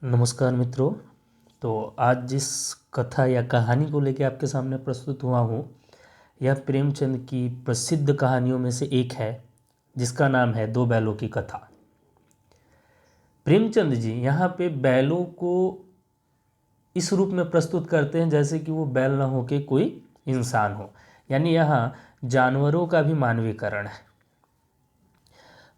नमस्कार मित्रों। तो आज जिस कथा या कहानी को लेकर आपके सामने प्रस्तुत हुआ हूँ, यह प्रेमचंद की प्रसिद्ध कहानियों में से एक है, जिसका नाम है दो बैलों की कथा। प्रेमचंद जी यहाँ पे बैलों को इस रूप में प्रस्तुत करते हैं जैसे कि वो बैल ना हो के कोई इंसान हो, यानी यहाँ जानवरों का भी मानवीकरण है।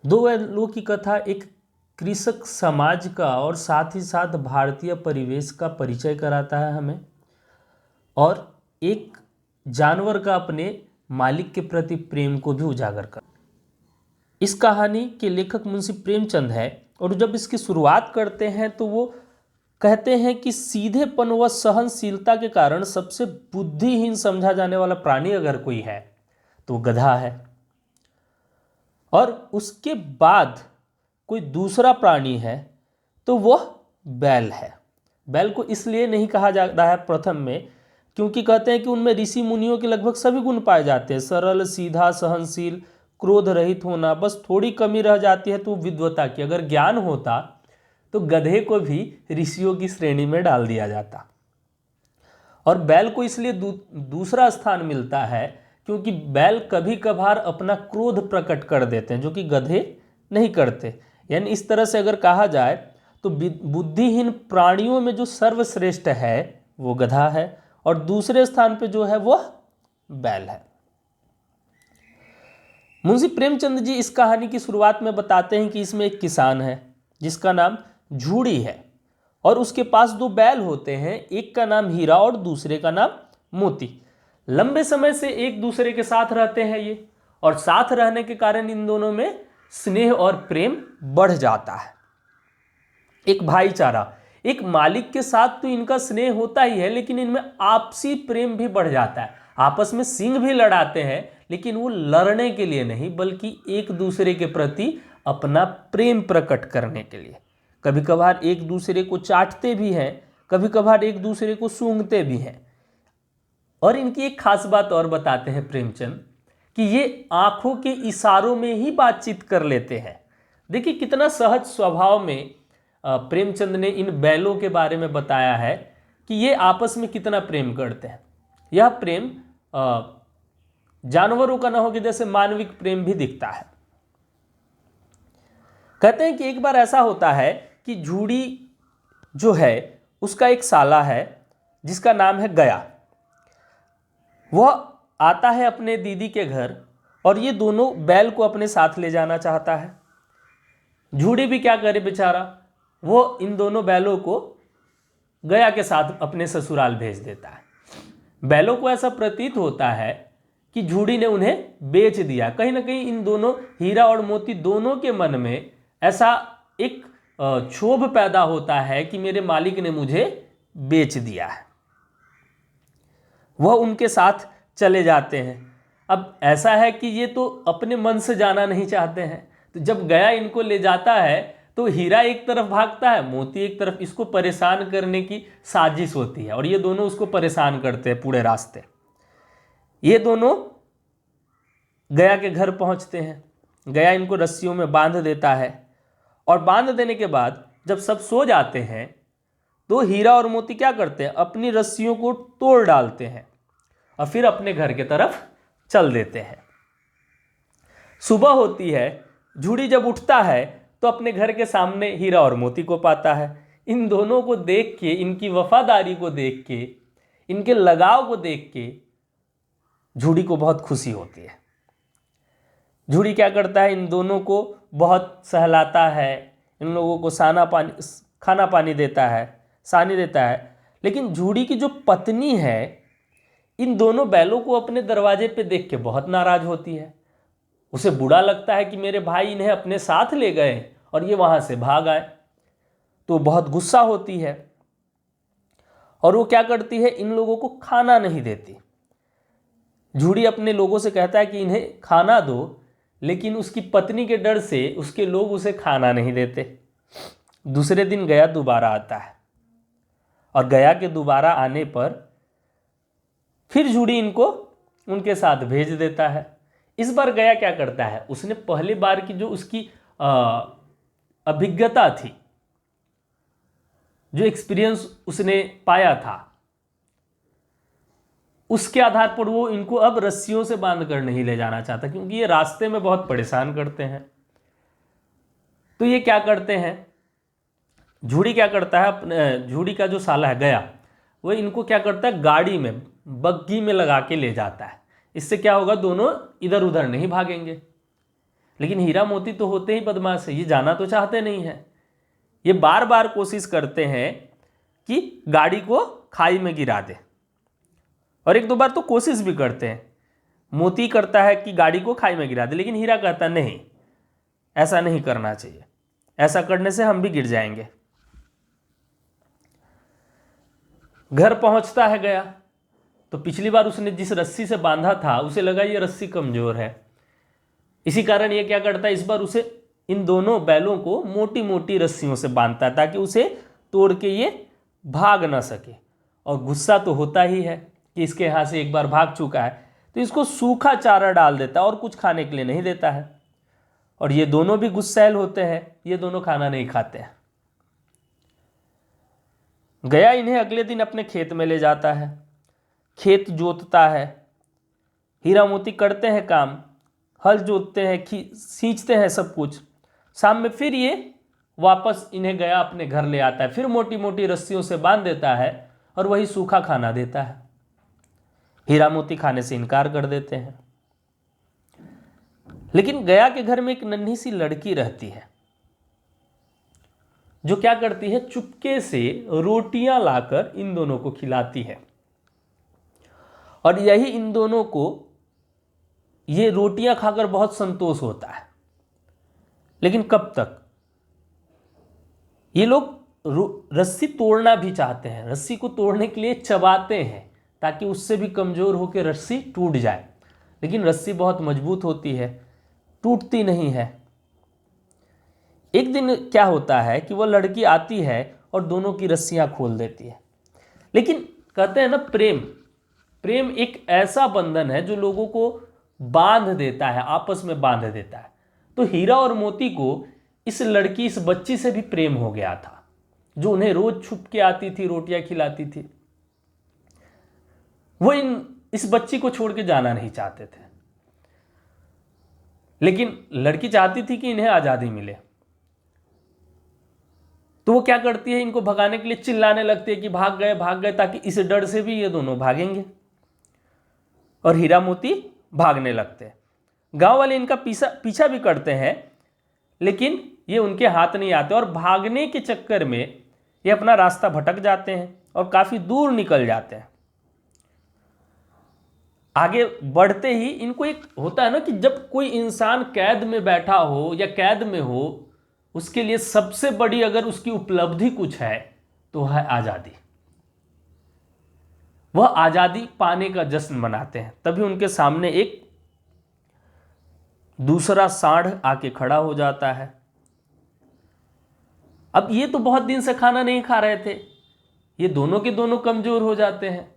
दो बैलों की कथा एक कृषक समाज का और साथ ही साथ भारतीय परिवेश का परिचय कराता है हमें, और एक जानवर का अपने मालिक के प्रति प्रेम को भी उजागर कर। इस कहानी के लेखक मुंशी प्रेमचंद है, और जब इसकी शुरुआत करते हैं तो वो कहते हैं कि सीधेपन व सहनशीलता के कारण सबसे बुद्धिहीन समझा जाने वाला प्राणी अगर कोई है तो वो गधा है, और उसके बाद कोई दूसरा प्राणी है तो वह बैल है। बैल को इसलिए नहीं कहा जाता है प्रथम में, क्योंकि कहते हैं कि उनमें ऋषि मुनियों के लगभग सभी गुण पाए जाते हैं, सरल, सीधा, सहनशील, क्रोध रहित होना। बस थोड़ी कमी रह जाती है तो विद्वता की। अगर ज्ञान होता तो गधे को भी ऋषियों की श्रेणी में डाल दिया जाता। और बैल को इसलिए दूसरा स्थान मिलता है क्योंकि बैल कभी कभार अपना क्रोध प्रकट कर देते हैं, जो कि गधे नहीं करते। यानी इस तरह से अगर कहा जाए तो बुद्धिहीन प्राणियों में जो सर्वश्रेष्ठ है वो गधा है, और दूसरे स्थान पे जो है वह बैल है। मुंशी प्रेमचंद जी इस कहानी की शुरुआत में बताते हैं कि इसमें एक किसान है जिसका नाम झूड़ी है, और उसके पास दो बैल होते हैं, एक का नाम हीरा और दूसरे का नाम मोती। लंबे समय से एक दूसरे के साथ रहते हैं ये, और साथ रहने के कारण इन दोनों में स्नेह और प्रेम बढ़ जाता है। एक भाईचारा, एक मालिक के साथ तो इनका स्नेह होता ही है, लेकिन इनमें आपसी प्रेम भी बढ़ जाता है। आपस में सींग भी लड़ाते हैं, लेकिन वो लड़ने के लिए नहीं, बल्कि एक दूसरे के प्रति अपना प्रेम प्रकट करने के लिए। कभी कभार एक दूसरे को चाटते भी हैं, कभी कभार एक दूसरे को सूंघते भी हैं। और इनकी एक खास बात और बताते हैं प्रेमचंद कि ये आंखों के इशारों में ही बातचीत कर लेते हैं। देखिए कितना सहज स्वभाव में प्रेमचंद ने इन बैलों के बारे में बताया है कि ये आपस में कितना प्रेम करते हैं। यह प्रेम जानवरों का ना हो कि जैसे मानविक प्रेम भी दिखता है। कहते हैं कि एक बार ऐसा होता है कि झूड़ी जो है उसका एक साला है जिसका नाम है गया। वह आता है अपने दीदी के घर, और ये दोनों बैल को अपने साथ ले जाना चाहता है। झूड़ी भी क्या करे बेचारा, वो इन दोनों बैलों को गया के साथ अपने ससुराल भेज देता है। बैलों को ऐसा प्रतीत होता है कि झूड़ी ने उन्हें बेच दिया। कहीं ना कहीं इन दोनों हीरा और मोती दोनों के मन में ऐसा एक क्षोभ पैदा होता है कि मेरे मालिक ने मुझे बेच दिया है। वह उनके साथ चले जाते हैं। अब ऐसा है कि ये तो अपने मन से जाना नहीं चाहते हैं, तो जब गया इनको ले जाता है तो हीरा एक तरफ भागता है, मोती एक तरफ। इसको परेशान करने की साजिश होती है, और ये दोनों उसको परेशान करते हैं पूरे रास्ते। ये दोनों गया के घर पहुंचते हैं। गया इनको रस्सियों में बांध देता है, और बांध देने के बाद जब सब सो जाते हैं तो हीरा और मोती क्या करते हैं, अपनी रस्सियों को तोड़ डालते हैं और फिर अपने घर की तरफ चल देते हैं। सुबह होती है, झूड़ी जब उठता है तो अपने घर के सामने हीरा और मोती को पाता है। इन दोनों को देख के, इनकी वफादारी को देख के, इनके लगाव को देख के झूड़ी को बहुत खुशी होती है। झूड़ी क्या करता है, इन दोनों को बहुत सहलाता है, इन लोगों को खाना पानी देता है, सानी देता है। लेकिन झूड़ी की जो पत्नी है इन दोनों बैलों को अपने दरवाजे पे देख के बहुत नाराज होती है। उसे बुरा लगता है कि मेरे भाई इन्हें अपने साथ ले गए और ये वहां से भाग आए। तो बहुत गुस्सा होती है, और वो क्या करती है, इन लोगों को खाना नहीं देती। झूड़ी अपने लोगों से कहता है कि इन्हें खाना दो, लेकिन उसकी पत्नी के डर से उसके लोग उसे खाना नहीं देते। दूसरे दिन गया दोबारा आता है, और गया के दोबारा आने पर फिर झूड़ी इनको उनके साथ भेज देता है। इस बार गया क्या करता है, उसने पहली बार की जो उसकी अभिज्ञता थी जो एक्सपीरियंस उसने पाया था, उसके आधार पर वो इनको अब रस्सियों से बांध कर नहीं ले जाना चाहता, क्योंकि ये रास्ते में बहुत परेशान करते हैं। तो ये क्या करते हैं, झूड़ी क्या करता है, अपने झूड़ी का जो साला है गया, वो इनको क्या करता है, गाड़ी में बग्गी में लगा के ले जाता है। इससे क्या होगा, दोनों इधर उधर नहीं भागेंगे। लेकिन हीरा मोती तो होते ही बदमाश है, ये जाना तो चाहते नहीं है। ये बार बार कोशिश करते हैं कि गाड़ी को खाई में गिरा दे, और एक दो बार तो कोशिश भी करते हैं। मोती करता है कि गाड़ी को खाई में गिरा दे, लेकिन हीरा कहता नहीं, ऐसा नहीं करना चाहिए, ऐसा करने से हम भी गिर जाएंगे। घर पहुंचता है गया, तो पिछली बार उसने जिस रस्सी से बांधा था उसे लगा ये रस्सी कमजोर है, इसी कारण ये क्या करता है, इस बार उसे इन दोनों बैलों को मोटी मोटी रस्सियों से बांधता है ताकि उसे तोड़ के ये भाग ना सके। और गुस्सा तो होता ही है कि इसके यहाँ से एक बार भाग चुका है, तो इसको सूखा चारा डाल देता है और कुछ खाने के लिए नहीं देता है। और ये दोनों भी गुस्सैल होते हैं, ये दोनों खाना नहीं खाते हैं। गया इन्हें अगले दिन अपने खेत में ले जाता है, खेत जोतता है, हीरा मोती करते हैं काम, हल जोतते हैं, सींचते हैं सब कुछ। शाम में फिर ये वापस इन्हें गया अपने घर ले आता है, फिर मोटी मोटी रस्सियों से बांध देता है और वही सूखा खाना देता है। हीरा मोती खाने से इनकार कर देते हैं। लेकिन गया के घर में एक नन्ही सी लड़की रहती है, जो क्या करती है, चुपके से रोटियां लाकर इन दोनों को खिलाती है। और यही इन दोनों को ये रोटियां खाकर बहुत संतोष होता है। लेकिन कब तक, ये लोग रस्सी तोड़ना भी चाहते हैं, रस्सी को तोड़ने के लिए चबाते हैं ताकि उससे भी कमजोर होकर रस्सी टूट जाए। लेकिन रस्सी बहुत मजबूत होती है, टूटती नहीं है। एक दिन क्या होता है कि वह लड़की आती है और दोनों की रस्सियां खोल देती है। लेकिन कहते हैं ना, प्रेम एक ऐसा बंधन है जो लोगों को बांध देता है, आपस में बांध देता है। तो हीरा और मोती को इस लड़की, इस बच्ची से भी प्रेम हो गया था, जो उन्हें रोज छुप के आती थी, रोटियां खिलाती थी। वो इस बच्ची को छोड़ के जाना नहीं चाहते थे। लेकिन लड़की चाहती थी कि इन्हें आजादी मिले, तो वो क्या करती है, इनको भगाने के लिए चिल्लाने लगती है कि भाग गए, ताकि इस डर से भी ये दोनों भागेंगे। और हीरा मोती भागने लगते हैं। गांव वाले इनका पीछा भी करते हैं, लेकिन ये उनके हाथ नहीं आते, और भागने के चक्कर में ये अपना रास्ता भटक जाते हैं और काफी दूर निकल जाते हैं। आगे बढ़ते ही इनको एक होता है ना कि जब कोई इंसान कैद में बैठा हो या कैद में हो, उसके लिए सबसे बड़ी अगर उसकी उपलब्धि कुछ है तो है आजादी। वह आजादी पाने का जश्न मनाते हैं। तभी उनके सामने एक दूसरा सांड आके खड़ा हो जाता है। अब ये तो बहुत दिन से खाना नहीं खा रहे थे, ये दोनों के दोनों कमजोर हो जाते हैं।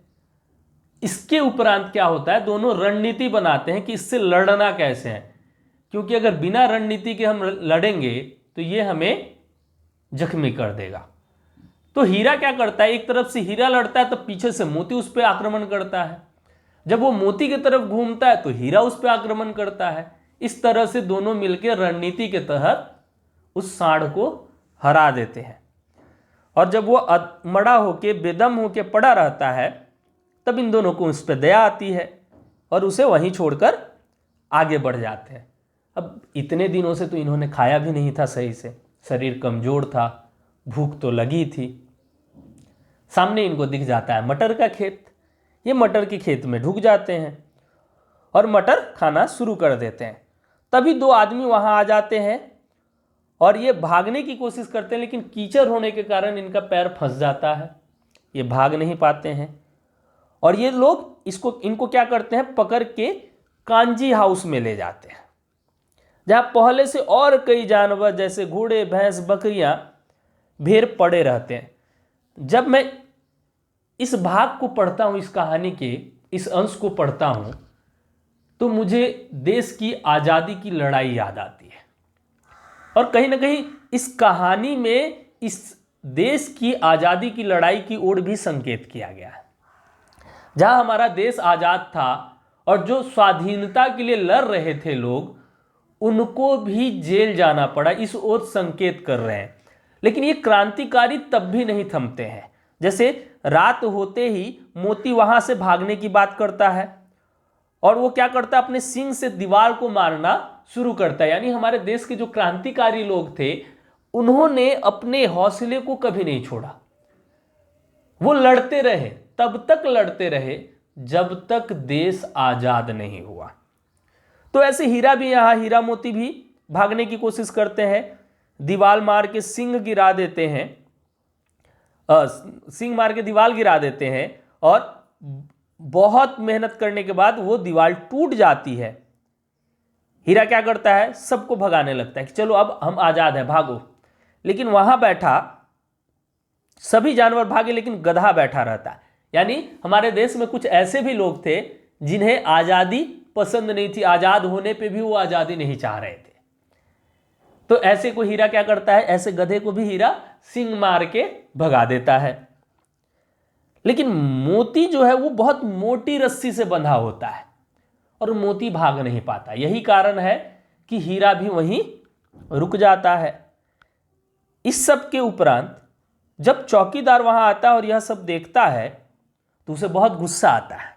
इसके उपरांत क्या होता है, दोनों रणनीति बनाते हैं कि इससे लड़ना कैसे है, क्योंकि अगर बिना रणनीति के हम लड़ेंगे तो ये हमें जख्मी कर देगा। तो हीरा क्या करता है, एक तरफ से हीरा लड़ता है तो पीछे से मोती उस पर आक्रमण करता है। जब वो मोती की तरफ घूमता है तो हीरा उस पर आक्रमण करता है। इस तरह से दोनों मिलकर रणनीति के तहत उस सांड को हरा देते हैं। और जब वो मड़ा होके बेदम होके पड़ा रहता है, तब इन दोनों को उस पर दया आती है और उसे वहीं छोड़कर आगे बढ़ जाते हैं। अब इतने दिनों से तो इन्होंने खाया भी नहीं था सही से, शरीर कमजोर था, भूख तो लगी थी। सामने इनको दिख जाता है मटर का खेत। ये मटर के खेत में ढुक जाते हैं और मटर खाना शुरू कर देते हैं। तभी दो आदमी वहां आ जाते हैं और ये भागने की कोशिश करते हैं, लेकिन कीचड़ होने के कारण इनका पैर फंस जाता है, ये भाग नहीं पाते हैं। और ये लोग इनको क्या करते हैं, पकड़ के कांजी हाउस में ले जाते हैं, जहां पहले से और कई जानवर जैसे घोड़े, भैंस, बकरियां, भेड़ पड़े रहते हैं। जब मैं इस भाग को पढ़ता हूं, इस कहानी के इस अंश को पढ़ता हूं, तो मुझे देश की आज़ादी की लड़ाई याद आती है। और कहीं ना कहीं इस कहानी में इस देश की आज़ादी की लड़ाई की ओर भी संकेत किया गया है। जहां हमारा देश आज़ाद था और जो स्वाधीनता के लिए लड़ रहे थे लोग, उनको भी जेल जाना पड़ा, इस ओर संकेत कर रहे हैं। लेकिन ये क्रांतिकारी तब भी नहीं थमते हैं। जैसे रात होते ही मोती वहां से भागने की बात करता है और वो क्या करता है, अपने सींग से दीवार को मारना शुरू करता है। यानी हमारे देश के जो क्रांतिकारी लोग थे, उन्होंने अपने हौसले को कभी नहीं छोड़ा। वो लड़ते रहे, तब तक लड़ते रहे जब तक देश आजाद नहीं हुआ। तो ऐसे हीरा भी, यहां हीरा मोती भी भागने की कोशिश करते हैं, दीवार मार के सिंग गिरा देते हैं, सिंग मार के दीवार गिरा देते हैं और बहुत मेहनत करने के बाद वो दीवार टूट जाती है। हीरा क्या करता है, सबको भगाने लगता है कि चलो अब हम आजाद हैं, भागो। लेकिन वहां बैठा सभी जानवर भागे, लेकिन गधा बैठा रहता है। यानी हमारे देश में कुछ ऐसे भी लोग थे जिन्हें आजादी पसंद नहीं थी, आजाद होने पे भी वो आजादी नहीं चाह रहे थे। तो ऐसे को हीरा क्या करता है, ऐसे गधे को भी हीरा सिंग मार के भगा देता है। लेकिन मोती जो है वो बहुत मोटी रस्सी से बंधा होता है और मोती भाग नहीं पाता। यही कारण है कि हीरा भी वहीं रुक जाता है। इस सब के उपरांत जब चौकीदार वहां आता है और यह सब देखता है तो उसे बहुत गुस्सा आता है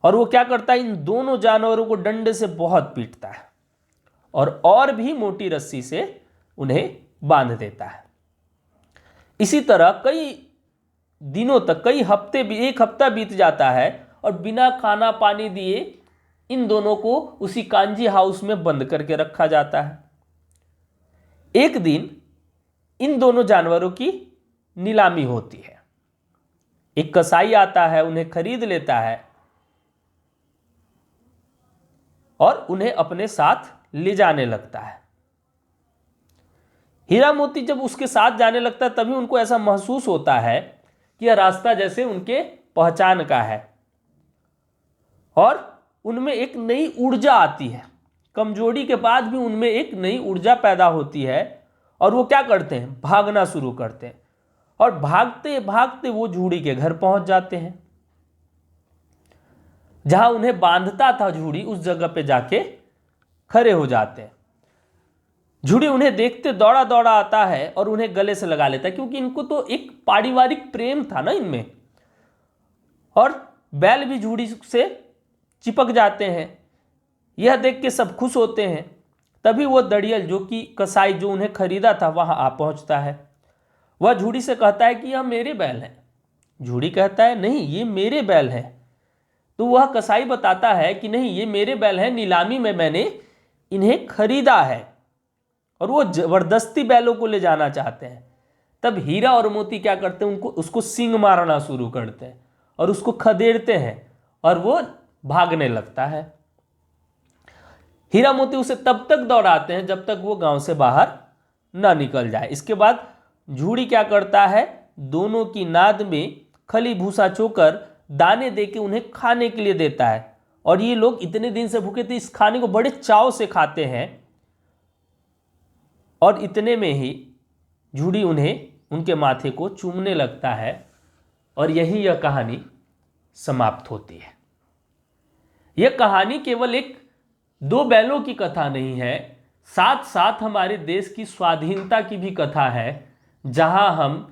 और वो क्या करता है, इन दोनों जानवरों को डंडे से बहुत पीटता है और भी मोटी रस्सी से उन्हें बांध देता है। इसी तरह कई दिनों तक, कई हफ्ते भी, एक हफ्ता बीत जाता है और बिना खाना पानी दिए इन दोनों को उसी कांजी हाउस में बंद करके रखा जाता है। एक दिन इन दोनों जानवरों की नीलामी होती है। एक कसाई आता है, उन्हें खरीद लेता है और उन्हें अपने साथ ले जाने लगता है। हीरा मोती जब उसके साथ जाने लगता है तभी उनको ऐसा महसूस होता है कि यह रास्ता जैसे उनके पहचान का है और उनमें एक नई ऊर्जा आती है। कमजोरी के बाद भी उनमें एक नई ऊर्जा पैदा होती है और वो क्या करते हैं, भागना शुरू करते हैं और भागते भागते वो झूड़ी के घर पहुंच जाते हैं। जहां उन्हें बांधता था झूड़ी, उस जगह पे जाके खड़े हो जाते हैं। झूड़ी उन्हें देखते दौड़ा दौड़ा आता है और उन्हें गले से लगा लेता है, क्योंकि इनको तो एक पारिवारिक प्रेम था ना इनमें। और बैल भी झूड़ी से चिपक जाते हैं। यह देख के सब खुश होते हैं। तभी वो दड़ियल, जो कि कसाई जो उन्हें खरीदा था, वहां आ पहुंचता है। वह झूड़ी से कहता है कि यह मेरे बैल हैं। झूड़ी कहता है नहीं, ये मेरे बैल हैं। तो वह कसाई बताता है कि नहीं, ये मेरे बैल हैं, नीलामी में मैंने इन्हें खरीदा है। और वो जबरदस्ती बैलों को ले जाना चाहते हैं। तब हीरा और मोती क्या करते हैं, उसको सींग मारना शुरू करते हैं और उसको खदेड़ते हैं और वो भागने लगता है। हीरा मोती उसे तब तक दौड़ाते हैं जब तक वो गांव से बाहर ना निकल जाए। इसके बाद झूड़ी क्या करता है, दोनों की नाद में खली भूसा चोकर दाने देके उन्हें खाने के लिए देता है। और ये लोग इतने दिन से भूखे थे, इस खाने को बड़े चाव से खाते हैं। और इतने में ही झूड़ी उन्हें उनके माथे को चूमने लगता है और यही यह कहानी समाप्त होती है। यह कहानी केवल एक दो बैलों की कथा नहीं है, साथ साथ हमारे देश की स्वाधीनता की भी कथा है, जहां हम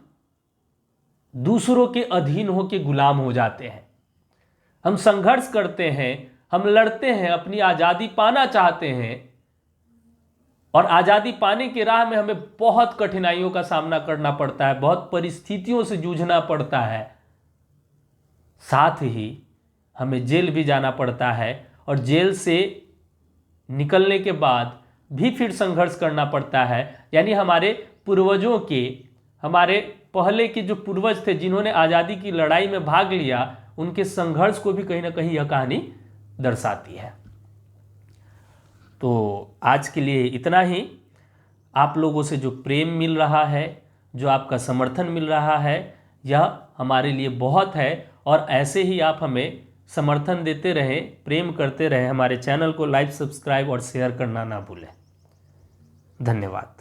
दूसरों के अधीन होकर गुलाम हो जाते हैं। हम संघर्ष करते हैं, हम लड़ते हैं, अपनी आज़ादी पाना चाहते हैं और आज़ादी पाने की राह में हमें बहुत कठिनाइयों का सामना करना पड़ता है, बहुत परिस्थितियों से जूझना पड़ता है। साथ ही हमें जेल भी जाना पड़ता है और जेल से निकलने के बाद भी फिर संघर्ष करना पड़ता है। यानी हमारे पूर्वजों के, हमारे पहले के जो पूर्वज थे जिन्होंने आज़ादी की लड़ाई में भाग लिया, उनके संघर्ष को भी कहीं ना कहीं यह कहानी दर्शाती है। तो आज के लिए इतना ही। आप लोगों से जो प्रेम मिल रहा है, जो आपका समर्थन मिल रहा है, यह हमारे लिए बहुत है और ऐसे ही आप हमें समर्थन देते रहें, प्रेम करते रहें। हमारे चैनल को लाइक, सब्सक्राइब और शेयर करना ना भूलें। धन्यवाद।